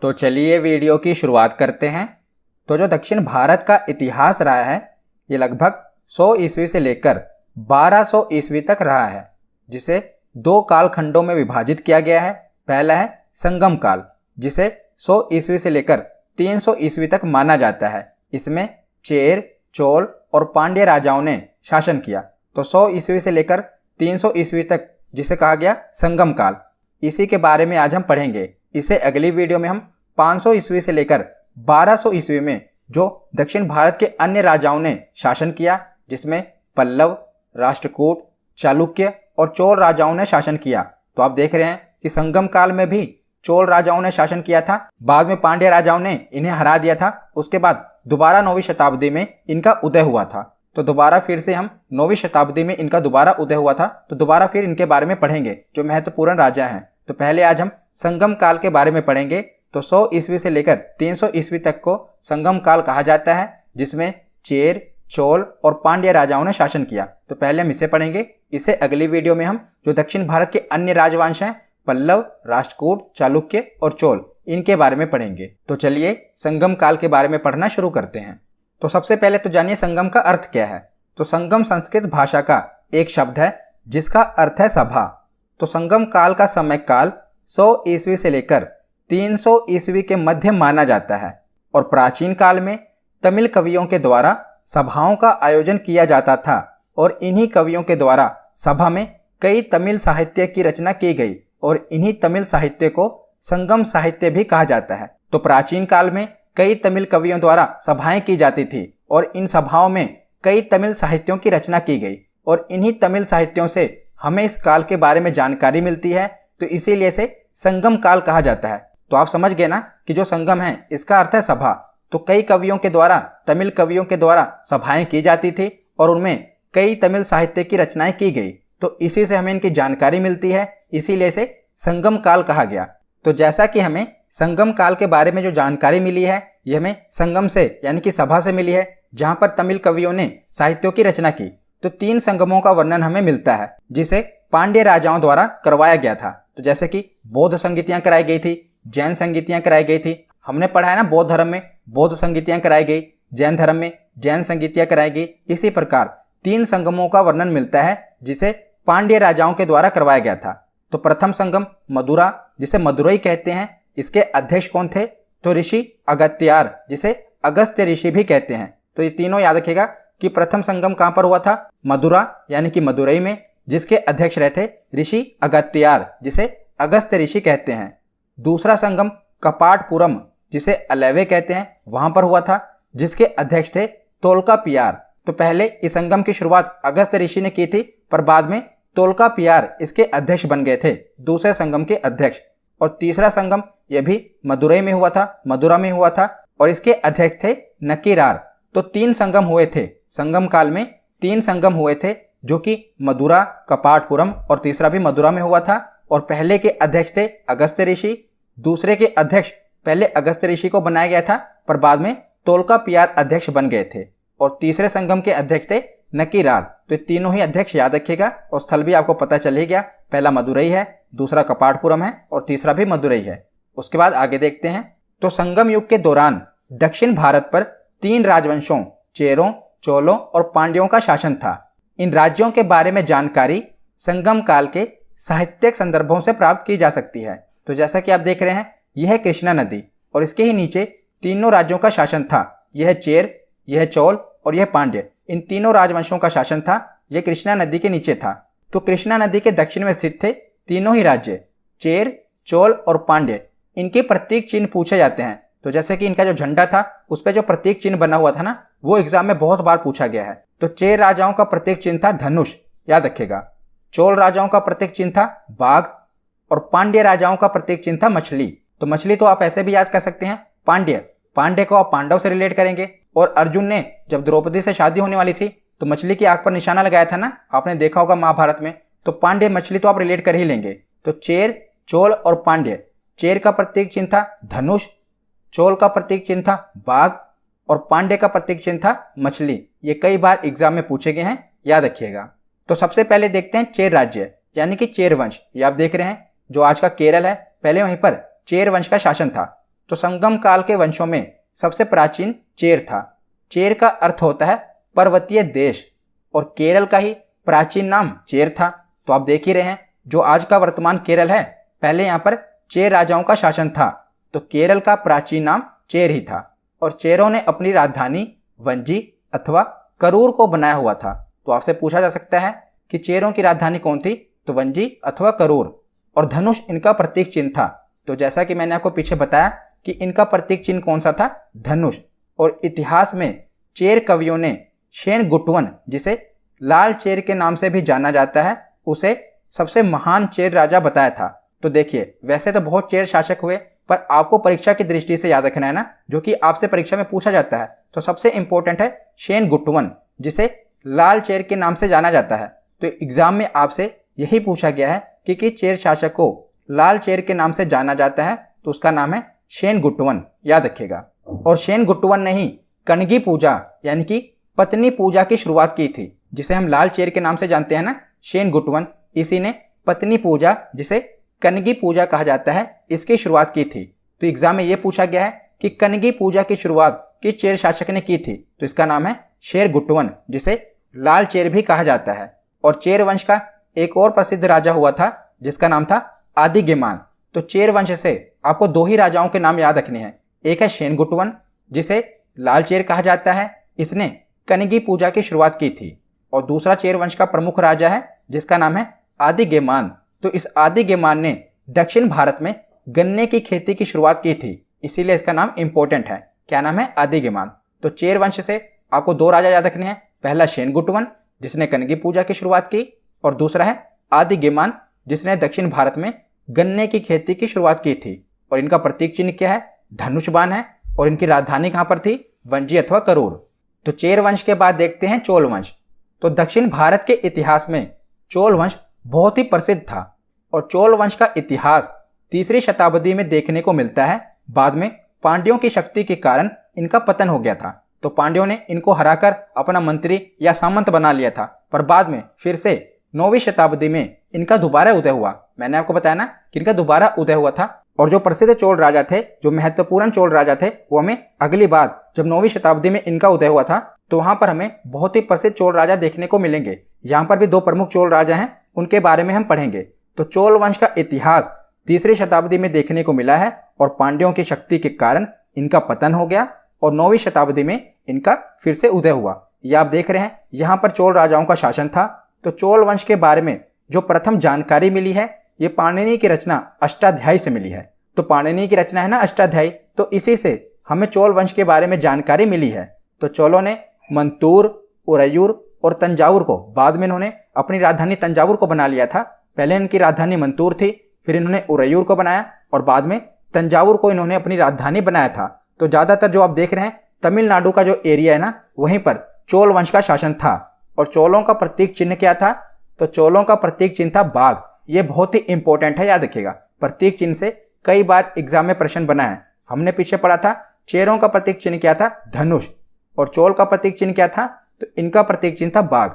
तो चलिए वीडियो की शुरुआत करते हैं। तो जो दक्षिण भारत का इतिहास रहा है ये लगभग 100 ईस्वी से लेकर 1200 ईस्वी तक रहा है, जिसे दो कालखंडों में विभाजित किया गया है। पहला है संगम काल, जिसे 100 ईस्वी से लेकर 300 ईस्वी तक माना जाता है। इसमें चेर, चोल और पांड्य राजाओं ने शासन किया। तो 100 ईस्वी से लेकर 300 ईस्वी तक जिसे कहा गया संगम काल, इसी के बारे में आज हम पढ़ेंगे। इसे अगली वीडियो में हम 500 ईस्वी से लेकर 1200 ईस्वी में जो दक्षिण भारत के अन्य राजाओं ने शासन किया, जिसमें पल्लव, राष्ट्रकूट, चालुक्य और चोल राजाओं ने शासन किया। तो आप देख रहे हैं कि संगम काल में भी चोल राजाओं ने शासन किया था, बाद में पांड्य राजाओं ने इन्हें हरा दिया था। उसके बाद दोबारा 9वीं शताब्दी में इनका उदय हुआ था। तो दोबारा फिर से हम 9वीं शताब्दी में इनका दोबारा उदय हुआ था, तो दोबारा फिर इनके बारे में पढ़ेंगे जो महत्वपूर्ण राजा हैं। तो पहले आज हम संगम काल के बारे में पढ़ेंगे। तो 100 ईस्वी से लेकर 300 ईस्वी तक को संगम काल कहा जाता है, जिसमें चेर, चोल और पांड्य राजाओं ने शासन किया। तो पहले हम इसे पढ़ेंगे। इसे अगली वीडियो में हम जो दक्षिण भारत के अन्य राजवंश हैं, पल्लव, राष्ट्रकूट, चालुक्य और चोल, इनके बारे में पढ़ेंगे। तो चलिए संगम काल के बारे में पढ़ना शुरू करते हैं। तो सबसे पहले तो जानिए संगम का अर्थ क्या है। तो संगम संस्कृत भाषा का एक शब्द है जिसका अर्थ है सभा। तो संगम काल का समय काल 100 ईस्वी से लेकर 300 ईस्वी के मध्य माना जाता है और प्राचीन काल में तमिल कवियों के द्वारा सभाओं का आयोजन किया जाता था और इन्हीं कवियों के द्वारा सभा में कई तमिल साहित्य की रचना की गई और इन्हीं तमिल साहित्य को संगम साहित्य भी कहा जाता है। तो प्राचीन काल में कई तमिल कवियों द्वारा सभाएं की जाती थी और इन सभाओं में कई तमिल साहित्यों की रचना की गई और इन्हीं तमिल साहित्यों से हमें इस काल के बारे में जानकारी मिलती है। तो इसीलिए इसे संगम काल कहा जाता है। तो आप समझ गए ना कि जो संगम है इसका अर्थ है सभा। तो कई कवियों के द्वारा, तमिल कवियों के द्वारा सभाएं की जाती थी और उनमें कई तमिल साहित्य की रचनाएं की गई। तो इसी से हमें इनकी जानकारी मिलती है, इसीलिए इसे संगम काल कहा गया। तो जैसा कि हमें संगम काल के बारे में जो जानकारी मिली है यह हमें संगम से यानी कि सभा से मिली है, जहां पर तमिल कवियों ने साहित्यों की रचना की। तो 3 संगमों का वर्णन हमें मिलता है जिसे पांड्य राजाओं द्वारा करवाया गया था। तो जैसे कि बौद्ध संगीतियां कराई गई थी, जैन संगीतियां कराई गई थी। हमने पढ़ा है ना, बौद्ध धर्म में बौद्ध संगीतियां कराई गई, जैन धर्म में जैन संगीतियां कराई गई। इसी प्रकार 3 संगमों का वर्णन मिलता है जिसे पांड्य राजाओं के द्वारा करवाया गया था। तो प्रथम संगम मदुरा, जिसे मदुरई कहते हैं, इसके अध्यक्ष कौन थे? तो ऋषि अगस्त्यार, जिसे अगस्त्य ऋषि भी कहते हैं। तो ये तीनों याद रखिएगा कि प्रथम संगम कहां पर हुआ था? मदुरा यानी कि मदुरई में, जिसके अध्यक्ष रहे थे ऋषि अगस्त्यार, जिसे अगस्त्य ऋषि कहते हैं। दूसरा संगम कपाटपुरम, जिसे अलेवे कहते हैं, वहां पर हुआ था, जिसके अध्यक्ष थे तोल्कापियार। तो पहले इस संगम की शुरुआत अगस्त्य ऋषि ने की थी, पर बाद में तोल्कापियार इसके अध्यक्ष बन गए थे, दूसरे संगम के अध्यक्ष। और तीसरा संगम यह भी मदुरई में हुआ था, मदुरा में हुआ था, और इसके अध्यक्ष थे नकीरार। तो 3 संगम हुए थे संगम काल में, 3 संगम हुए थे, जो कि मदुरा, कपाटपुरम और तीसरा भी मदुरा में हुआ था। और पहले के अध्यक्ष थे अगस्त्य ऋषि, दूसरे के अध्यक्ष पहले अगस्त्य ऋषि को बनाया गया था, पर बाद में तोल्कापियार अध्यक्ष बन गए थे, और तीसरे संगम के अध्यक्ष थे नकीरार। तो तीनों ही अध्यक्ष याद रखिएगा, और स्थल भी आपको पता चल ही गया, पहला मदुरई है, दूसरा कपाटपुरम है और तीसरा भी मदुरई है। उसके बाद आगे देखते हैं। तो संगम युग के दौरान दक्षिण भारत पर 3 राजवंशों, चेरों, चोलों और पांड्यों का शासन था। इन राज्यों के बारे में जानकारी संगम काल के साहित्यिक संदर्भों से प्राप्त की जा सकती है। तो जैसा कि आप देख रहे हैं, यह है कृष्णा नदी और इसके ही नीचे तीनों राज्यों का शासन था। यह चेर, यह चोल और यह पांड्य। इन तीनों राजवंशों का शासन था, यह कृष्णा नदी के नीचे था। तो कृष्णा नदी के दक्षिण में स्थित थे तीनों ही राज्य, चेर, चोल और पांड्य। इनके प्रतीक चिन्ह पूछे जाते हैं। तो जैसे कि इनका जो झंडा था उस पर जो प्रतीक चिन्ह बना हुआ था ना, वो एग्जाम में बहुत बार पूछा गया है। तो चेर राजाओं का प्रतीक चिन्ह था धनुष, याद रखिएगा। चोल राजाओं का प्रतीक चिन्ह था बाघ और पांड्य राजाओं का प्रतीक चिन्ह था मछली। तो मछली तो आप ऐसे भी याद कर सकते हैं, पांड्य को आप पांडव से रिलेट करेंगे। और अर्जुन ने जब द्रौपदी से शादी होने वाली थी तो मछली की आंख पर निशाना लगाया था ना, आपने देखा होगा महाभारत में। तो पांड्य मछली तो आप रिलेट कर ही लेंगे। तो चेर, चोल और पांड्य, चेर का प्रतीक चिन्ह था धनुष, चोल का प्रतीक चिन्ह था बाघ और पांड्य का प्रतीक चिन्ह था मछली। ये कई बार एग्जाम में पूछे गए हैं, याद रखिएगा। तो सबसे पहले देखते हैं चेर राज्य यानी कि चेर वंश। ये आप देख रहे हैं जो आज का केरल है, पहले वहीं पर चेर वंश का शासन था। तो संगम काल के वंशों में सबसे प्राचीन चेर था। चेर का अर्थ होता है पर्वतीय देश और केरल का ही प्राचीन नाम चेर था। तो आप देख ही रहे हैं जो आज का वर्तमान केरल है, पहले यहाँ पर चेर राजाओं का शासन था, तो केरल का प्राचीन नाम चेर ही था। और चेरों ने अपनी राजधानी वंजी अथवा करूर को बनाया हुआ था। तो आपसे पूछा जा सकता है कि चेरों की राजधानी कौन थी, तो वंजी अथवा करूर। और धनुष इनका प्रतीक चिन्ह था। तो जैसा कि मैंने आपको पीछे बताया कि इनका प्रतीक चिन्ह कौन सा था, धनुष। और इतिहास में चेर कवियों ने शेन गुट्टवन, जिसे लाल चेर के नाम से भी जाना जाता है, उसे सबसे महान चेर राजा बताया था। तो देखिए, वैसे तो बहुत चेर शासक हुए, पर आपको परीक्षा की दृष्टि से याद रखना है ना, जो कि आपसे परीक्षा में पूछा जाता है। तो सबसे इंपॉर्टेंट है शेन गुट्टवन, जिसे लाल चेर के नाम से जाना जाता है। तो एग्जाम में आपसे यही पूछा गया है कि किस चेर शासक को लाल चेर के नाम से जाना जाता है, तो उसका नाम है शेन गुट्टवन, याद रखिएगा। और शेन गुट्टवन ने ही कनगी पूजा यानी कि पत्नी पूजा की शुरुआत की थी, जिसे हम लाल चेर के नाम से जानते हैं ना, शेन गुट्टवन, इसी ने पत्नी पूजा, जिसे कनगी पूजा कहा जाता है, इसकी शुरुआत की थी। तो एग्जाम में यह पूछा गया है कि कनगी पूजा की शुरुआत किस चेर शासक ने की थी, तो इसका नाम है शेर गुट्टवन, जिसे लाल चेर भी कहा जाता है। और चेर वंश का एक और प्रसिद्ध राजा हुआ था जिसका नाम था आदिगेमान। तो चेर वंश से आपको दो ही राजाओं के नाम याद रखने हैं। एक है शेन गुट्टवन, जिसे लाल चेर कहा जाता है, इसने कनगी पूजा की शुरुआत की थी। और दूसरा चेर वंश का प्रमुख राजा है जिसका नाम है आदिगेमान। तो इस आदिगेमान ने दक्षिण भारत में गन्ने की खेती की शुरुआत की थी, इसीलिए इसका नाम इंपॉर्टेंट है। क्या नाम है? आदिगेमान। तो चेर वंश से आपको दो राजा याद रखने हैं, पहला शेन गुट्टवन जिसने कनगी पूजा की शुरुआत की, और दूसरा है आदिगेमान जिसने दक्षिण भारत में गन्ने की खेती की शुरुआत की थी। और इनका प्रतीक चिन्ह क्या है? धनुष बाण है। और इनकी राजधानी कहां पर थी? वंजी अथवा करूर। तो चेर वंश के बाद देखते हैं चोल वंश। तो दक्षिण भारत के इतिहास में चोल वंश बहुत ही प्रसिद्ध था। और चोल वंश का इतिहास 3री शताब्दी में देखने को मिलता है। बाद में पांड्यों की शक्ति के कारण इनका पतन हो गया था। तो पांड्यों ने इनको हराकर अपना मंत्री या सामंत बना लिया था, पर बाद में फिर से 9वीं शताब्दी में इनका दोबारा उदय हुआ। मैंने आपको बताया ना कि इनका दोबारा उदय हुआ था। और जो प्रसिद्ध चोल राजा थे, जो महत्वपूर्ण चोल राजा थे, वो हमें अगली बार जब 9वीं शताब्दी में इनका उदय हुआ था, तो वहां पर हमें बहुत ही प्रसिद्ध चोल राजा देखने को मिलेंगे। यहाँ पर भी दो प्रमुख चोल राजा हैं, उनके बारे में हम पढ़ेंगे। तो चोल वंश का इतिहास 3री शताब्दी में देखने को मिला है और पांड्यों की शक्ति के कारण इनका पतन हो गया और 9वीं शताब्दी में इनका फिर से उदय हुआ। यह आप देख रहे हैं, यहाँ पर चोल राजाओं का शासन था। तो चोल वंश के बारे में जो प्रथम जानकारी मिली है, ये पाणिनि की रचना अष्टाध्यायी से मिली है। तो पाणिनि की रचना है ना अष्टाध्यायी, तो इसी से हमें चोल वंश के बारे में जानकारी मिली है। तो चोलों ने मंतूर, उरैयूर और तंजावुर को, बाद में इन्होंने अपनी राजधानी तंजावुर को बना लिया था। पहले इनकी राजधानी मंतूर थी, फिर इन्होंने उरैयूर को बनाया और बाद में तंजावुर को इन्होंने अपनी राजधानी बनाया था। तो ज्यादातर जो आप देख रहे हैं तमिलनाडु का जो एरिया है ना, वहीं पर चोल वंश का शासन था। और चोलों का प्रतीक चिन्ह क्या था? तो चोलों का प्रतीक चिन्ह था बाघ। ये बहुत ही इंपॉर्टेंट है, याद रखिएगा। प्रतीक चिन्ह से कई बार एग्जाम में प्रश्न बना है। हमने पीछे पढ़ा था चेरों का प्रतीक चिन्ह क्या था? धनुष। और चोल का प्रतीक चिन्ह क्या था? तो इनका प्रतीक चिन्ह था बाघ।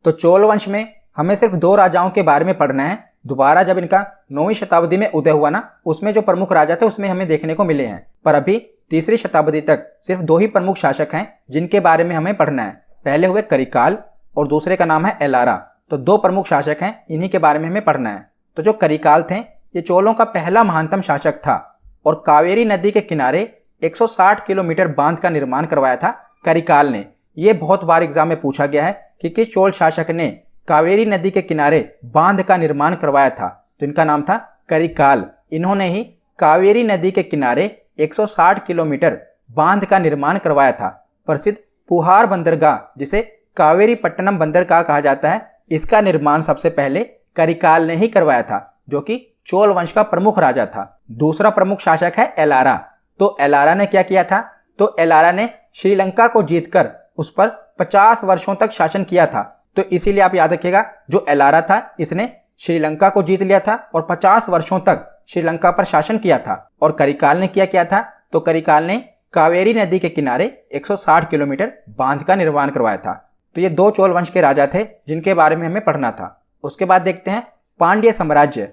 तो चोल वंश में हमें सिर्फ दो राजाओं के बारे में पढ़ना है। दोबारा जब इनका 9वीं शताब्दी में उदय हुआ ना, उसमें जो प्रमुख राजा थे उसमें हमें देखने को मिले हैं। पर अभी 3री शताब्दी तक सिर्फ दो ही प्रमुख शासक हैं जिनके बारे में हमें पढ़ना है। पहले हुए करिकाल और दूसरे का नाम है एलारा। तो दो प्रमुख शासक हैं, इन्हीं के बारे में हमें पढ़ना है। तो जो करिकाल थे, ये चोलों का पहला महानतम शासक था और कावेरी नदी के किनारे 160 किलोमीटर बांध का निर्माण करवाया था करिकाल ने। यह बहुत बार एग्जाम में पूछा गया है कि किस चोल शासक ने कावेरी नदी के किनारे बांध का निर्माण करवाया था। तो इनका नाम था करिकाल। इन्होंने ही कावेरी नदी के किनारे 160 किलोमीटर बांध का निर्माण करवाया था। प्रसिद्ध पुहार बंदरगाह, जिसे कावेरी पट्टनम बंदरगाह कहा जाता है, इसका निर्माण सबसे पहले करिकाल ने ही करवाया था, जो कि चोल वंश का प्रमुख राजा था। दूसरा प्रमुख शासक है एलारा। तो एलारा ने क्या किया था? तो एलारा ने श्रीलंका को जीतकर उस पर 50 वर्षों तक शासन किया था। तो इसीलिए आप याद रखिएगा, जो एलारा था इसने श्रीलंका को जीत लिया था और 50 वर्षों तक श्रीलंका पर शासन किया था। और करिकाल ने क्या किया था? तो करिकाल ने कावेरी नदी के किनारे 160 किलोमीटर बांध का निर्माण करवाया था। तो ये दो चोल वंश के राजा थे जिनके बारे में हमें पढ़ना था। उसके बाद देखते हैं पांड्य साम्राज्य।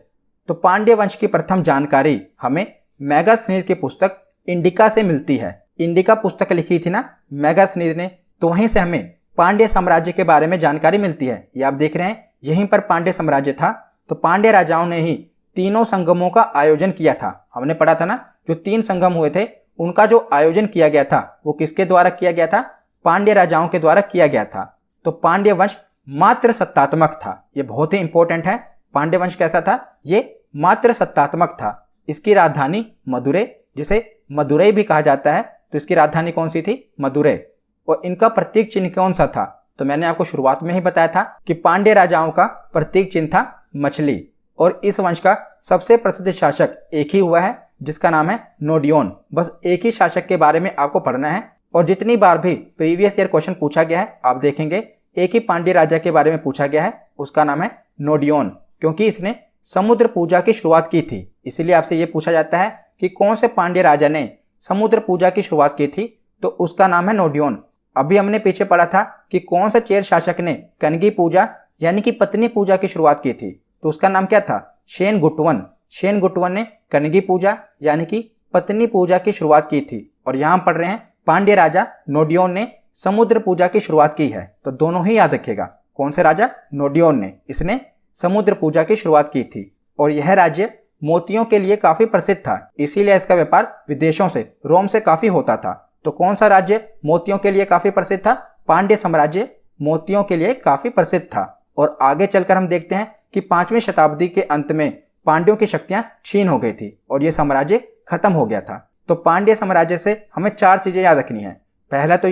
तो पांड्य वंश की प्रथम जानकारी हमें मेगास्थनीज की पुस्तक इंडिका से मिलती है। इंडिका पुस्तक लिखी थी ना मैगस्थनीज ने, तो वहीं से हमें पांड्य साम्राज्य के बारे में जानकारी मिलती है। ये आप देख रहे हैं, यहीं पर पांड्य साम्राज्य था। तो पांड्य राजाओं ने ही तीनों संगमों का आयोजन किया था। हमने पढ़ा था ना, जो 3 संगम हुए थे उनका जो आयोजन किया गया था वो किसके द्वारा किया गया था? पांड्य राजाओं के द्वारा किया गया था। तो पांड्य वंश मात्र सत्तात्मक था। ये बहुत ही इंपॉर्टेंट है। पांड्य वंश कैसा था? ये मात्र सत्तात्मक था। इसकी राजधानी मदुरै, जिसे मदुरै भी कहा जाता है, तो इसकी राजधानी कौन सी थी? मदुरै। और इनका प्रतीक चिन्ह कौन सा था? तो मैंने आपको शुरुआत में ही बताया था कि पांड्य राजाओं का प्रतीक चिन्ह था मछली। और इस वंश का सबसे प्रसिद्ध शासक एक ही हुआ है, जिसका नाम है नोडियोन। बस एक ही शासक के बारे में आपको पढ़ना है। और जितनी बार भी प्रीवियस ईयर क्वेश्चन पूछा गया है आप देखेंगे एक ही पांड्य राजा के बारे में पूछा गया है, उसका नाम है नोडियोन, क्योंकि इसने समुद्र पूजा की शुरुआत की थी। इसीलिए आपसे ये पूछा जाता है कि कौन से पांड्य राजा ने समुद्र पूजा की शुरुआत की थी, तो उसका नाम है नोडियोन। अभी हमने पीछे पढ़ा था कि कौन से चेर शासक ने कनगी पूजा यानी कि पत्नी पूजा की शुरुआत की थी, तो उसका नाम क्या था? शेनगुट्टवन। शेनगुट्टवन ने कनगी पूजा यानी कि पत्नी पूजा की शुरुआत की थी। और यहाँ पढ़ रहे हैं पांड्य राजा नोडियोन ने समुद्र पूजा की शुरुआत की है। तो दोनों ही याद रखिएगा, कौन से राजा? नोडियोन ने, इसने समुद्र पूजा की शुरुआत की थी। और यह राज्य मोतियों के लिए काफी प्रसिद्ध था, इसीलिए इसका व्यापार विदेशों से, रोम से काफी होता था। तो कौन सा राज्य मोतियों के लिए काफी प्रसिद्ध था? पांड्य साम्राज्य मोतियों के लिए काफी प्रसिद्ध था। और आगे चलकर हम देखते हैं कि 5वीं शताब्दी के अंत में पांड्यों की शक्तियां क्षीण हो गई थी और यह साम्राज्य खत्म हो गया था। तो पांड्य साम्राज्य से हमें 4 चीजें याद रखनी है। पहला तो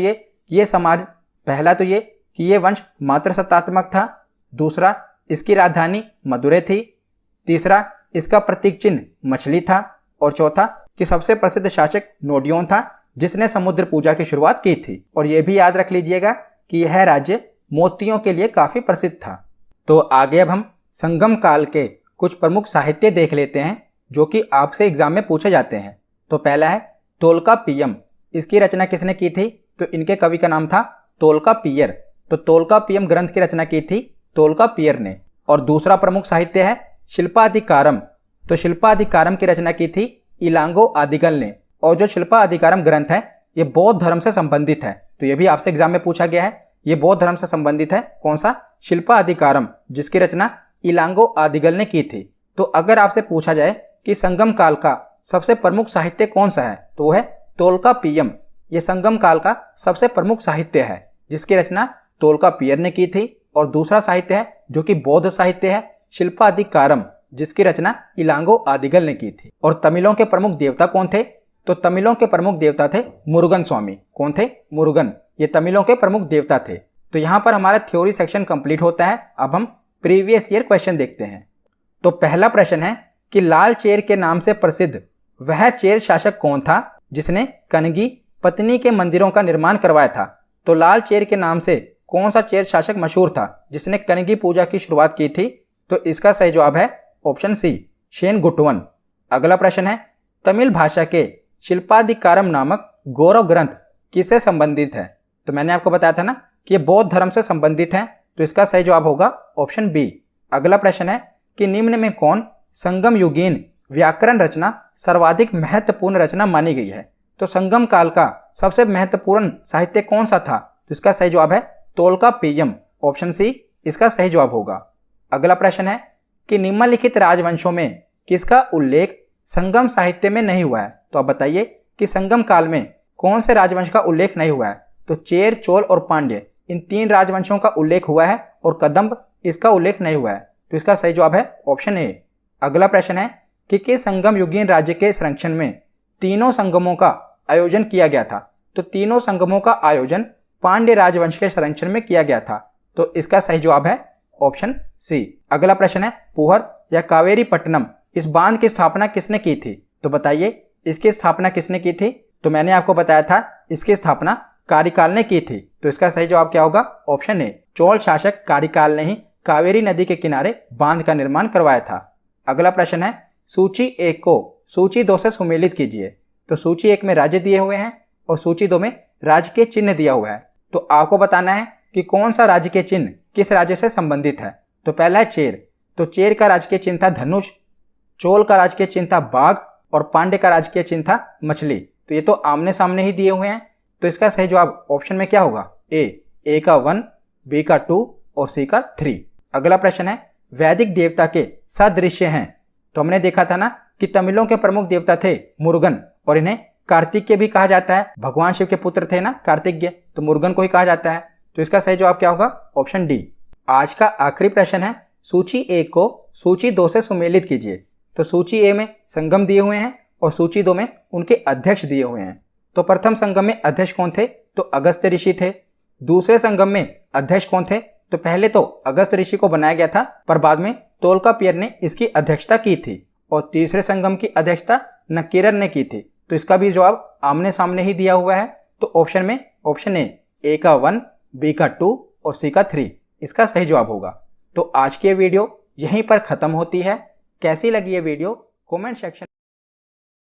ये कि ये वंश मात्र सत्तात्मक था। दूसरा, इसकी राजधानी मदुरै थी। तीसरा, इसका प्रतीक चिन्ह मछली था। और चौथा, कि सबसे प्रसिद्ध शासक नोडियोन था, जिसने समुद्र पूजा की शुरुआत की थी। और यह भी याद रख लीजिएगा कि यह राज्य मोतियों के लिए काफी प्रसिद्ध था। तो आगे अब हम संगम काल के कुछ प्रमुख साहित्य देख लेते हैं जो कि आपसे एग्जाम में पूछे जाते हैं। तो पहला है तोल्काप्पियम। इसकी रचना किसने की थी? तो इनके कवि का नाम था तोल्काप्पियर। तो तोल्काप्पियम ग्रंथ की रचना की थी तोल्काप्पियर ने। और दूसरा प्रमुख साहित्य है शिल्पाधिकारम। तो शिल्पाधिकारम की रचना की थी इलांगो आदिगल ने। और जो शिल्पाधिकारम ग्रंथ है ये बौद्ध धर्म से संबंधित है। तो ये भी आपसे एग्जाम में पूछा गया है, ये बौद्ध धर्म से संबंधित है। कौन सा? शिल्पाधिकारम, जिसकी रचना इलांगो आदिगल ने की थी। तो अगर आपसे पूछा जाए कि संगम काल का सबसे प्रमुख साहित्य कौन सा है, तो वो है तोल्काप्पियम। ये संगम काल का सबसे प्रमुख साहित्य है, जिसकी रचना तोल्काप्पियर ने की थी। और दूसरा साहित्य है जो कि बौद्ध साहित्य है, शिल्पाधिकारम, जिसकी रचना इलांगो आदिगल ने की थी। और तमिलों के प्रमुख देवता कौन थे? तो तमिलों के प्रमुख देवता थे मुरुगन स्वामी। कौन थे? मुरुगन। ये तमिलों के प्रमुख देवता थे। तो यहाँ पर हमारा थ्योरी सेक्शन कंप्लीट होता है। अब हम प्रीवियस ईयर क्वेश्चन देखते हैं। तो पहला प्रश्न है कि लाल चेर के नाम से प्रसिद्ध वह चेर शासक कौन था जिसने कनगी पत्नी के मंदिरों का निर्माण करवाया था? तो लाल चेर के नाम से कौन सा चेर शासक मशहूर था जिसने कनगी पूजा की शुरुआत की थी? तो इसका सही जवाब है ऑप्शन सी, शेनगुट्टवन। अगला प्रश्न है तमिल भाषा के शिल्पाधिकारम नामक गौरव ग्रंथ किससे संबंधित है? तो मैंने आपको बताया था ना कि ये बौद्ध धर्म से संबंधित है, तो इसका सही जवाब होगा ऑप्शन बी। अगला प्रश्न है कि निम्न में कौन संगम युगीन व्याकरण रचना सर्वाधिक महत्वपूर्ण रचना मानी गई है? तो संगम काल का सबसे महत्वपूर्ण साहित्य कौन सा था? तो इसका सही जवाब है तोल्काप्पियम, ऑप्शन सी इसका सही जवाब होगा। अगला प्रश्न है कि निम्नलिखित राजवंशों में किसका उल्लेख संगम साहित्य में नहीं हुआ है? तो आप बताइए कि संगम काल में कौन से राजवंश का उल्लेख नहीं हुआ है? तो चेर, चोल और पांड्य, इन 3 राजवंशों का उल्लेख हुआ है और कदंब, इसका उल्लेख नहीं हुआ है। तो इसका सही जवाब है ऑप्शन ए। अगला प्रश्न है कि किस संगम युगीन राज्य के संरक्षण में तीनों संगमों का आयोजन किया गया था? तो तीनों संगमों का आयोजन पांड्य राजवंश के संरक्षण में किया गया था। तो इसका सही जवाब है ऑप्शन सी। अगला प्रश्न है पुहर या कावेरी पट्टनम, इस बांध की स्थापना किसने की थी? तो बताइए इसकी स्थापना किसने की थी? तो मैंने आपको बताया था इसकी स्थापना कारिकाल ने की थी। तो इसका सही जवाब क्या होगा? ऑप्शन ए, चोल शासक कारिकाल ने ही कावेरी नदी के किनारे बांध का निर्माण करवाया था। अगला प्रश्न है सूची 1 को सूची 2 से सुमेलित कीजिए। तो सूची 1 में राज्य दिए हुए हैं और सूची 2 में राजकीय चिन्ह दिया हुआ है। तो आपको बताना है कि कौन सा राजकीय चिन्ह किस राज्य से संबंधित है। तो पहला है चेर। तो चेर का राजकीय चिन्ह था धनुष, चोल का राजकीय चिन्ह था बाघ और पांड्य का राजकीय चिन्ह था मछली। तो तो ये तो आमने सामने ही दिए हुए हैं, तो इसका सही जवाब ऑप्शन में क्या होगा? ए का 1, बी का 2 और सी का 3। अगला प्रश्न है, वैदिक देवता के सदृश्य हैं। तो हमने देखा था ना कि तमिलों के प्रमुख देवता थे मुरुगन, और इन्हें कार्तिकेय भी कहा जाता है। भगवान शिव के पुत्र थे ना कार्तिकेय, तो मुरुगन को ही कहा जाता है। तो इसका सही जवाब क्या होगा? Option D. आज का आखिरी प्रश्न है, सूची 1 को सूची 2 से सुमेलित कीजिए। तो सूची ए में संगम दिए हुए हैं और सूची 2 में उनके अध्यक्ष दिए हुए हैं। तो प्रथम संगम में अध्यक्ष कौन थे? तो अगस्त्य ऋषि थे। दूसरे संगम में अध्यक्ष कौन थे? तो पहले तो अगस्त्य ऋषि को बनाया गया था, पर बाद में तोल्कापियर ने इसकी अध्यक्षता की थी। और तीसरे संगम की अध्यक्षता नकीरन ने की थी। तो इसका भी जवाब आमने सामने ही दिया हुआ है। तो ऑप्शन में ऑप्शन ए का 1, बी का 2 और सी का 3 इसका सही जवाब होगा। तो आज की ये वीडियो यहीं पर खत्म होती है। कैसी लगी ये वीडियो कमेंट सेक्शन